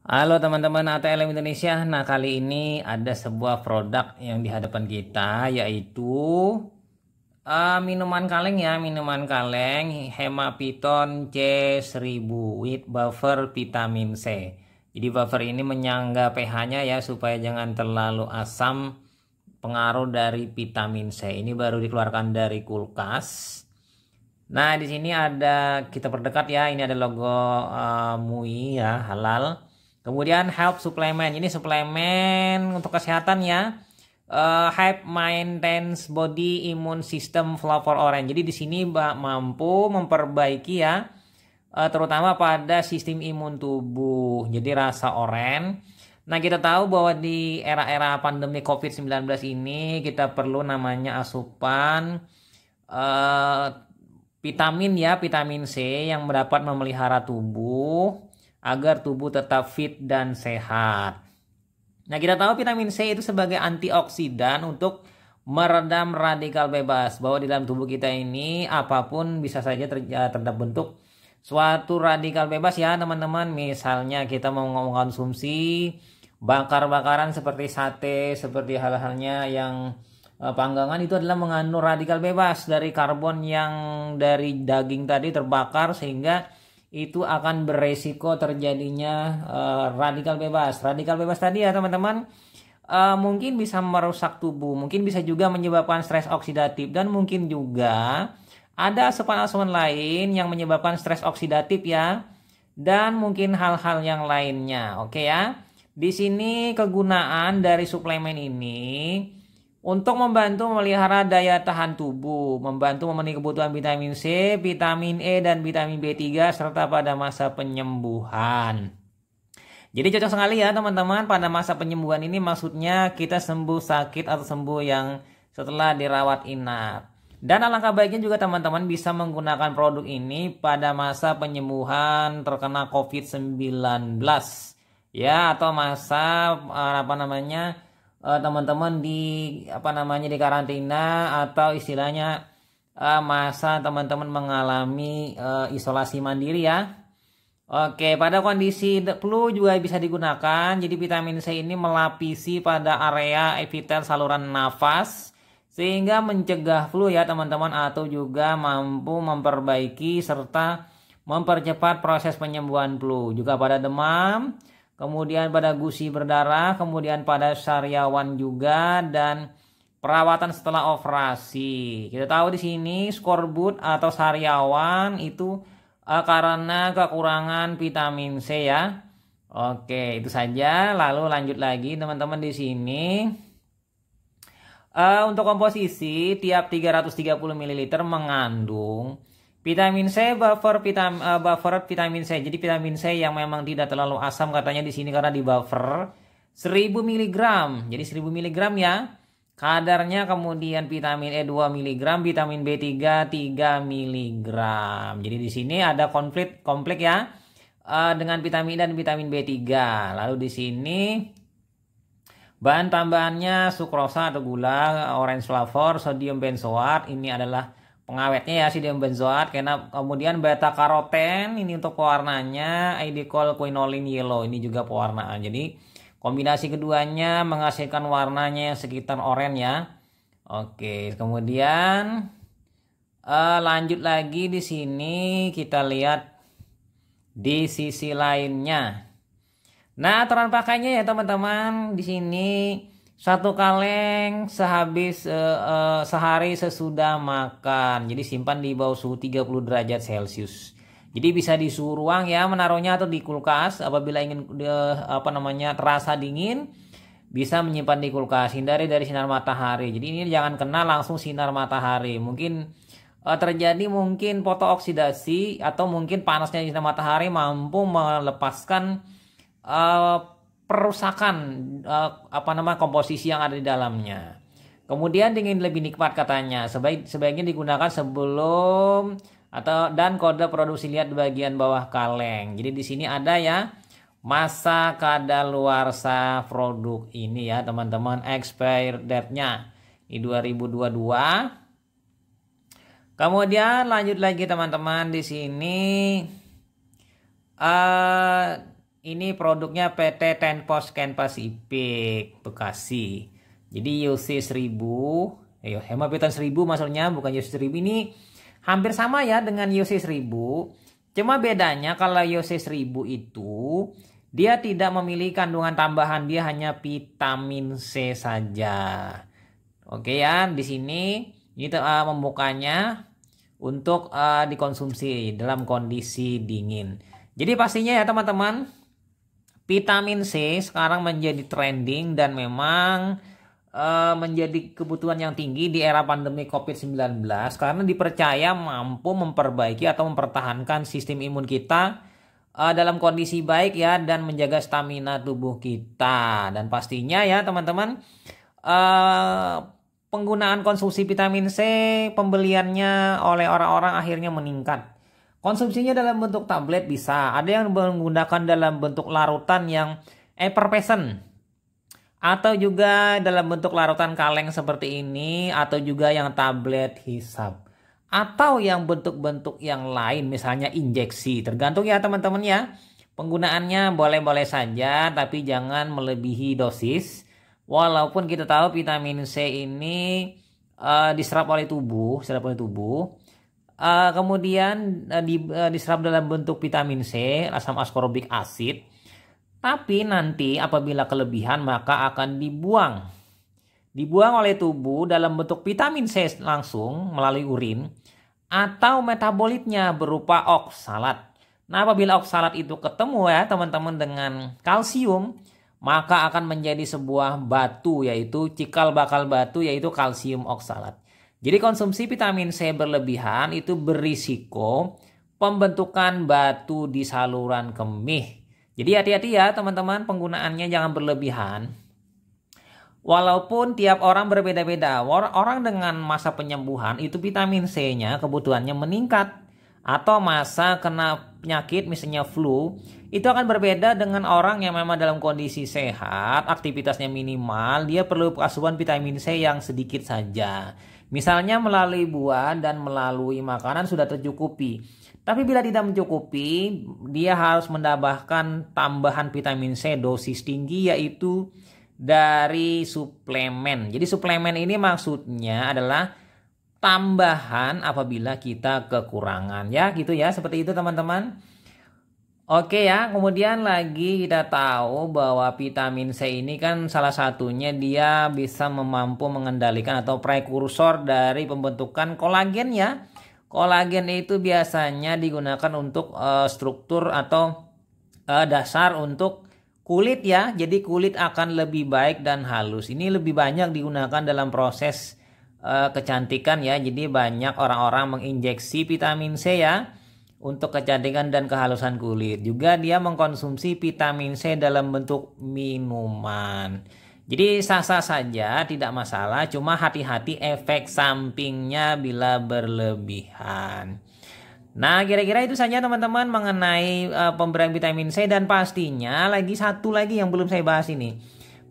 Halo teman-teman ATLM Indonesia. Nah, kali ini ada sebuah produk yang di hadapan kita, yaitu minuman kaleng ya, minuman kaleng Hemapiton C1000 with buffer vitamin C. Jadi buffer ini menyangga pH-nya ya supaya jangan terlalu asam, pengaruh dari vitamin C. Ini baru dikeluarkan dari kulkas. Nah, di sini ada, kita perdekat ya, ini ada logo MUI ya, halal. Kemudian help suplemen, ini suplemen untuk kesehatan ya. Help maintenance body immune system flavor orange. Jadi di sini mampu memperbaiki ya, terutama pada sistem imun tubuh. Jadi rasa orange. Nah, kita tahu bahwa di era-era pandemi COVID-19 ini kita perlu namanya asupan vitamin ya, vitamin C yang dapat memelihara tubuh agar tubuh tetap fit dan sehat. Nah, kita tahu vitamin C itu sebagai antioksidan untuk meredam radikal bebas, bahwa di dalam tubuh kita ini apapun bisa saja terbentuk suatu radikal bebas ya teman-teman. Misalnya kita mau mengkonsumsi bakar-bakaran seperti sate, seperti hal-halnya yang panggangan, itu adalah mengandung radikal bebas dari karbon yang dari daging tadi terbakar, sehingga itu akan beresiko terjadinya radikal bebas. Radikal bebas tadi ya teman-teman, mungkin bisa merusak tubuh, mungkin bisa juga menyebabkan stres oksidatif, dan mungkin juga ada asupan-asupan lain yang menyebabkan stres oksidatif ya, dan mungkin hal-hal yang lainnya. Oke ya. Di sini kegunaan dari suplemen ini untuk membantu memelihara daya tahan tubuh, membantu memenuhi kebutuhan vitamin C, vitamin E, dan vitamin B3, serta pada masa penyembuhan. Jadi cocok sekali ya teman-teman, pada masa penyembuhan ini maksudnya kita sembuh sakit atau sembuh yang setelah dirawat inap. Dan alangkah baiknya juga teman-teman bisa menggunakan produk ini pada masa penyembuhan terkena COVID-19. Ya, atau masa teman-teman di karantina, atau istilahnya masa teman-teman mengalami isolasi mandiri ya. Oke, pada kondisi flu juga bisa digunakan. Jadi vitamin C ini melapisi pada area epitel saluran nafas sehingga mencegah flu ya teman-teman, atau juga mampu memperbaiki serta mempercepat proses penyembuhan flu. Juga pada demam, kemudian pada gusi berdarah, kemudian pada sariawan juga, dan perawatan setelah operasi. Kita tahu di sini skorbut atau sariawan itu karena kekurangan vitamin C ya. Oke, itu saja. Lalu lanjut lagi teman-teman di sini. Untuk komposisi, tiap 330 ml mengandung vitamin C, buffer vitamin C. Jadi vitamin C yang memang tidak terlalu asam katanya di sini karena di buffer 1000 mg. Jadi 1000 mg ya kadarnya. Kemudian vitamin E 2 mg, vitamin B3 3 mg. Jadi di sini ada konflik ya dengan vitamin dan vitamin B3. Lalu di sini bahan tambahannya sukrosa atau gula, orange flavor, sodium benzoat. Ini adalah pengawetnya ya, sodium benzoat. Kemudian beta karoten ini untuk pewarnanya, idicol quinoline yellow ini juga pewarnaan. Jadi kombinasi keduanya menghasilkan warnanya yang sekitar oranye ya. Oke, kemudian lanjut lagi di sini kita lihat di sisi lainnya. Nah, aturan pakainya ya teman-teman, di sini satu kaleng sehari sesudah makan. Jadi simpan di bawah suhu 30 derajat Celcius. Jadi bisa di suhu ruang ya menaruhnya, atau di kulkas apabila ingin terasa dingin, bisa menyimpan di kulkas. Hindari dari sinar matahari. Jadi ini jangan kena langsung sinar matahari. Mungkin terjadi fotooksidasi, atau mungkin panasnya sinar matahari mampu melepaskan perusakan komposisi yang ada di dalamnya. Kemudian dingin lebih nikmat katanya. Sebaiknya digunakan sebelum dan kode produksi lihat di bagian bawah kaleng. Jadi di sini ada ya masa kadaluarsa produk ini ya teman-teman, expire date-nya di 2022. Kemudian lanjut lagi teman-teman di sini Ini produknya PT Tenpos Ken Pacific Bekasi. Jadi UC 1000, Hemaviton 1000 maksudnya, bukan UC 1000. Ini hampir sama ya dengan UC 1000. Cuma bedanya kalau UC 1000 itu dia tidak memiliki kandungan tambahan, dia hanya vitamin C saja. Oke ya, di sini ini membukanya untuk dikonsumsi dalam kondisi dingin. Jadi pastinya ya teman-teman, vitamin C sekarang menjadi trending dan memang menjadi kebutuhan yang tinggi di era pandemi COVID-19 karena dipercaya mampu memperbaiki atau mempertahankan sistem imun kita dalam kondisi baik ya, dan menjaga stamina tubuh kita. Dan pastinya ya teman-teman, penggunaan konsumsi vitamin C, pembeliannya oleh orang-orang akhirnya meningkat. Konsumsinya dalam bentuk tablet bisa, ada yang menggunakan dalam bentuk larutan yang effervescent, atau juga dalam bentuk larutan kaleng seperti ini, atau juga yang tablet hisap, atau yang bentuk-bentuk yang lain misalnya injeksi. Tergantung ya teman-teman ya. Penggunaannya boleh-boleh saja, tapi jangan melebihi dosis. Walaupun kita tahu vitamin C ini diserap oleh tubuh, kemudian diserap dalam bentuk vitamin C, asam ascorbic acid. Tapi nanti apabila kelebihan maka akan dibuang oleh tubuh dalam bentuk vitamin C langsung melalui urin atau metabolitnya berupa oksalat. Nah, apabila oksalat itu ketemu ya teman-teman dengan kalsium, maka akan menjadi sebuah batu, yaitu cikal bakal batu, yaitu kalsium oksalat. Jadi konsumsi vitamin C berlebihan itu berisiko pembentukan batu di saluran kemih. Jadi hati-hati ya teman-teman, penggunaannya jangan berlebihan. Walaupun tiap orang berbeda-beda, orang dengan masa penyembuhan itu vitamin C-nya kebutuhannya meningkat. Atau masa kena penyakit misalnya flu, itu akan berbeda dengan orang yang memang dalam kondisi sehat, aktivitasnya minimal, dia perlu asupan vitamin C yang sedikit saja. Misalnya melalui buah dan melalui makanan sudah tercukupi. Tapi bila tidak mencukupi, dia harus menambahkan tambahan vitamin C dosis tinggi, yaitu dari suplemen. Jadi suplemen ini maksudnya adalah tambahan apabila kita kekurangan ya, gitu ya, seperti itu teman-teman. Oke ya, kemudian lagi kita tahu bahwa vitamin C ini kan salah satunya dia bisa mampu mengendalikan atau prekursor dari pembentukan kolagen ya. Kolagen itu biasanya digunakan untuk struktur atau dasar untuk kulit ya. Jadi kulit akan lebih baik dan halus. Ini lebih banyak digunakan dalam proses kecantikan ya. Jadi banyak orang-orang menginjeksi vitamin C ya untuk kecantikan dan kehalusan kulit. Juga dia mengkonsumsi vitamin C dalam bentuk minuman. Jadi sah-sah saja, tidak masalah, cuma hati-hati efek sampingnya bila berlebihan. Nah, kira-kira itu saja teman-teman mengenai pemberian vitamin C. Dan pastinya lagi satu lagi yang belum saya bahas ini.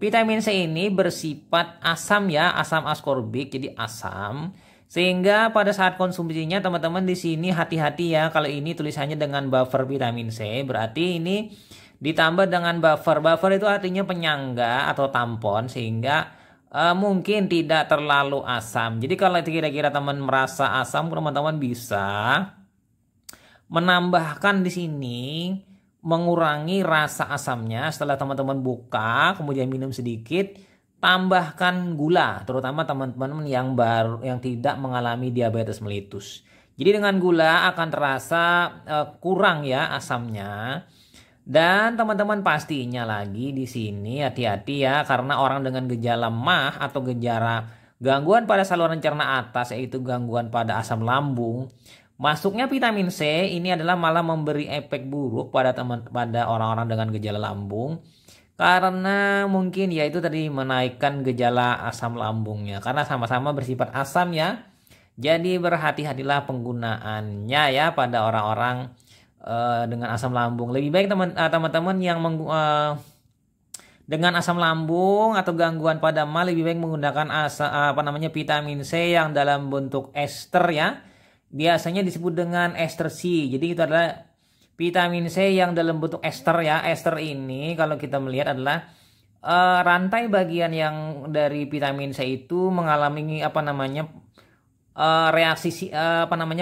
Vitamin C ini bersifat asam ya, asam ascorbic, jadi asam. Sehingga pada saat konsumsinya teman-teman di sini hati-hati ya, kalau ini tulisannya dengan buffer vitamin C, berarti ini ditambah dengan buffer. Buffer itu artinya penyangga atau tampon, sehingga mungkin tidak terlalu asam. Jadi kalau kira-kira teman merasa asam, teman-teman bisa menambahkan di sini, mengurangi rasa asamnya setelah teman-teman buka, kemudian minum sedikit, tambahkan gula, terutama teman-teman yang tidak mengalami diabetes mellitus. Jadi dengan gula akan terasa kurang ya asamnya. Dan teman-teman pastinya lagi di sini hati-hati ya, karena orang dengan gejala MAH atau gejala gangguan pada saluran cerna atas, yaitu gangguan pada asam lambung, masuknya vitamin C ini adalah malah memberi efek buruk pada orang-orang dengan gejala lambung, karena mungkin ya itu tadi menaikkan gejala asam lambungnya, karena sama-sama bersifat asam ya. Jadi berhati-hatilah penggunaannya ya pada orang-orang dengan asam lambung. Lebih baik teman-teman yang dengan asam lambung atau gangguan pada MAH lebih baik menggunakan vitamin C yang dalam bentuk ester ya. Biasanya disebut dengan ester C. Jadi itu adalah vitamin C yang dalam bentuk ester ya. Ester ini kalau kita melihat adalah rantai bagian yang dari vitamin C itu mengalami reaksi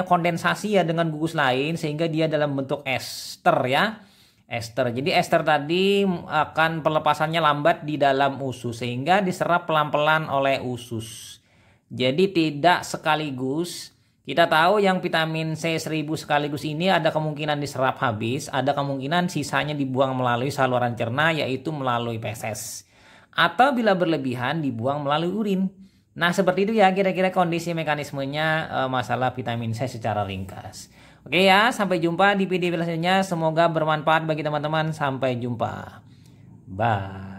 kondensasi ya dengan gugus lain sehingga dia dalam bentuk ester ya. Ester. Jadi ester tadi akan pelepasannya lambat di dalam usus sehingga diserap pelan-pelan oleh usus. Jadi tidak sekaligus. Kita tahu yang vitamin C 1000 sekaligus ini ada kemungkinan diserap habis, ada kemungkinan sisanya dibuang melalui saluran cerna yaitu melalui feses. Atau bila berlebihan dibuang melalui urin. Nah, seperti itu ya kira-kira kondisi mekanismenya masalah vitamin C secara ringkas. Oke ya, sampai jumpa di video selanjutnya. Semoga bermanfaat bagi teman-teman. Sampai jumpa. Bye.